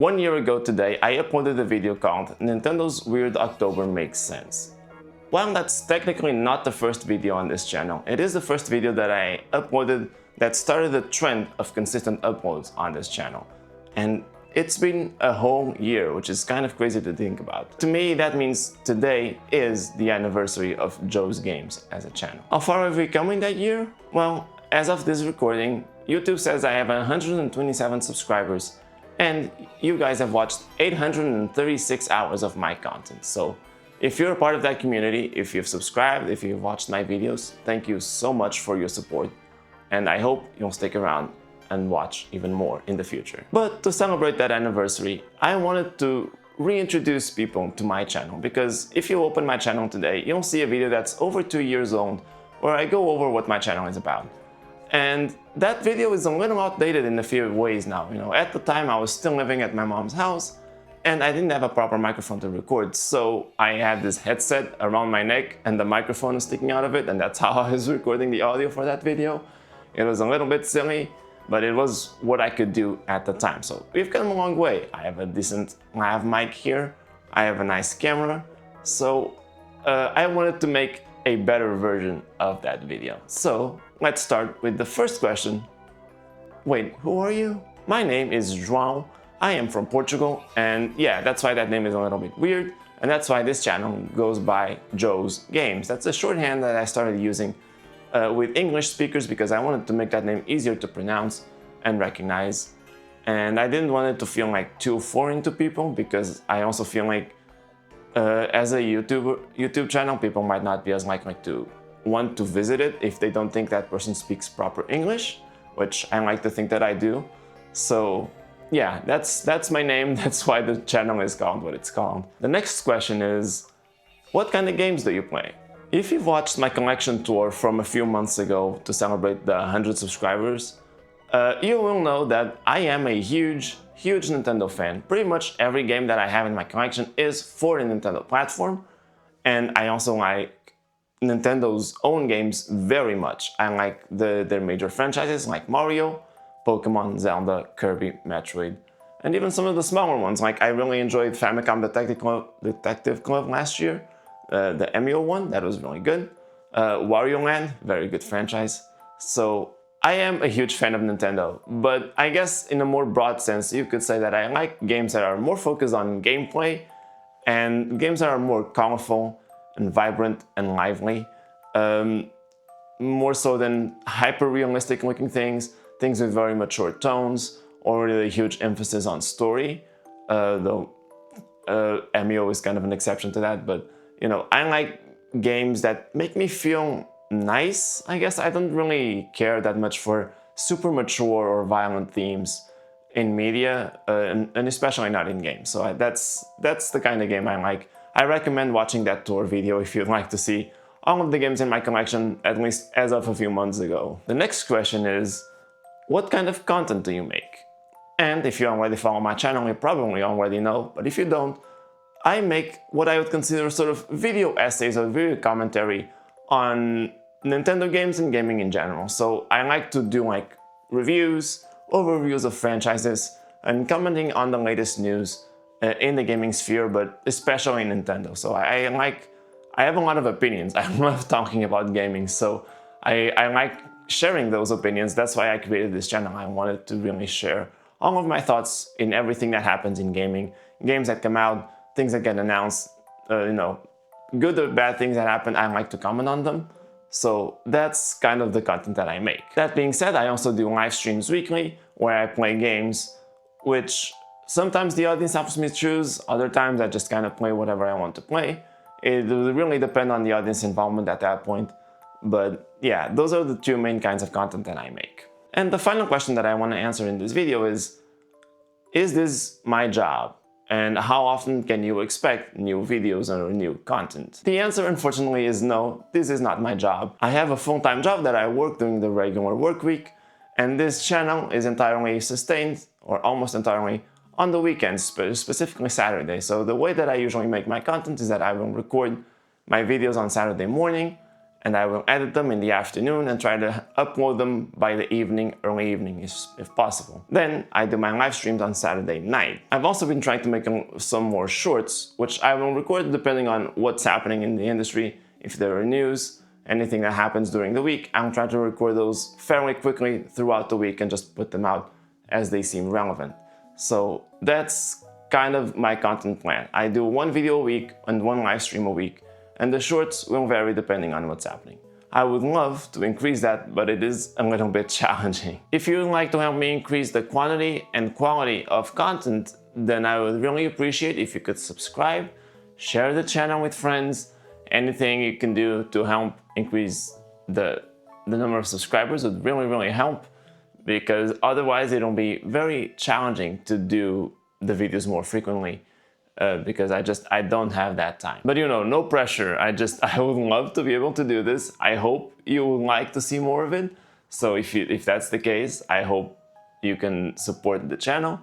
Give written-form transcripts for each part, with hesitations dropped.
1 year ago today, I uploaded a video called Nintendo's Weird October Makes Sense. While that's technically not the first video on this channel, it is the first video that I uploaded that started a trend of consistent uploads on this channel. And it's been a whole year, which is kind of crazy to think about. To me, that means today is the anniversary of Joe's Games as a channel. How far have we come in that year? Well, as of this recording, YouTube says I have 127 subscribers, and you guys have watched 836 hours of my content. So if you're a part of that community, if you've subscribed, if you've watched my videos, thank you so much for your support. And I hope you'll stick around and watch even more in the future. But to celebrate that anniversary, I wanted to reintroduce people to my channel, because if you open my channel today, you'll see a video that's over 2 years old where I go over what my channel is about. And that video is a little outdated in a few ways now. At the time I was still living at my mom's house and I didn't have a proper microphone to record, so I had this headset around my neck and the microphone was sticking out of it, and that's how I was recording the audio for that video. It was a little bit silly, but it was what I could do at the time. So we've come a long way. I have a decent lav mic here, I have a nice camera, so I wanted to make a better version of that video. So let's start with the first question. Wait, who are you? My name is João. I am from Portugal, and yeah, that's why that name is a little bit weird, and that's why this channel goes by Joe's Games. That's a shorthand that I started using with English speakers because I wanted to make that name easier to pronounce and recognize, and I didn't want it to feel like too foreign to people, because I also feel like as a YouTube channel, people might not be as likely to want to visit it if they don't think that person speaks proper English, which I like to think that I do. So yeah, that's my name. That's why the channel is called what it's called. The next question is, what kind of games do you play? If you've watched my collection tour from a few months ago to celebrate the 100 subscribers, you will know that I am a huge Nintendo fan. Pretty much every game that I have in my collection is for the Nintendo platform, and I also like Nintendo's own games very much. I like their major franchises like Mario, Pokemon, Zelda, Kirby, Metroid, and even some of the smaller ones. Like I really enjoyed Famicom Detective Club last year, the Emio one, that was really good. Wario Land, very good franchise. So I am a huge fan of Nintendo, but I guess in a more broad sense, you could say that I like games that are more focused on gameplay and games that are more colorful and vibrant and lively, more so than hyper-realistic looking things with very mature tones or really huge emphasis on story, though Emio is kind of an exception to that. But I like games that make me feel nice. I guess I don't really care that much for super mature or violent themes in media, and especially not in games. So that's the kind of game I like. I recommend watching that tour video if you'd like to see all of the games in my collection, at least as of a few months ago. The next question is, what kind of content do you make? And if you already follow my channel, you probably already know, but if you don't, I make what I would consider sort of video essays or video commentary on Nintendo games and gaming in general. So I like to do like reviews, overviews of franchises, and commenting on the latest news in the gaming sphere, but especially Nintendo. So I have a lot of opinions. I love talking about gaming, so I like sharing those opinions. That's why I created this channel. I wanted to really share all of my thoughts in everything that happens in gaming, games that come out, things that get announced, good or bad things that happen. I like to comment on them. So that's kind of the content that I make. That being said, I also do live streams weekly where I play games, which sometimes the audience helps me choose, other times I just kind of play whatever I want to play. It will really depend on the audience involvement at that point. But yeah, those are the two main kinds of content that I make. And the final question that I want to answer in this video is this my job? And how often can you expect new videos or new content? The answer, unfortunately, is no, this is not my job. I have a full-time job that I work during the regular work week, and this channel is entirely sustained, or almost entirely, on the weekends, specifically Saturday. So the way that I usually make my content is that I will record my videos on Saturday morning, and I will edit them in the afternoon and try to upload them by the evening, early evening if possible. Then I do my live streams on Saturday night. I've also been trying to make some more shorts, which I will record depending on what's happening in the industry. If there are news, anything that happens during the week, I'll try to record those fairly quickly throughout the week and just put them out as they seem relevant. So that's kind of my content plan. I do one video a week and one live stream a week, and the shorts will vary depending on what's happening. I would love to increase that, but it is a little bit challenging. If you would like to help me increase the quantity and quality of content, then I would really appreciate if you could subscribe, share the channel with friends. Anything you can do to help increase the number of subscribers would really help, because otherwise it'll be very challenging to do the videos more frequently. Because I don't have that time. But you know, no pressure. I would love to be able to do this. I hope you would like to see more of it. So if that's the case, I hope you can support the channel.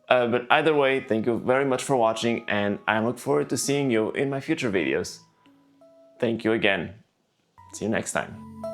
But either way, thank you very much for watching, and I look forward to seeing you in my future videos. Thank you again. See you next time.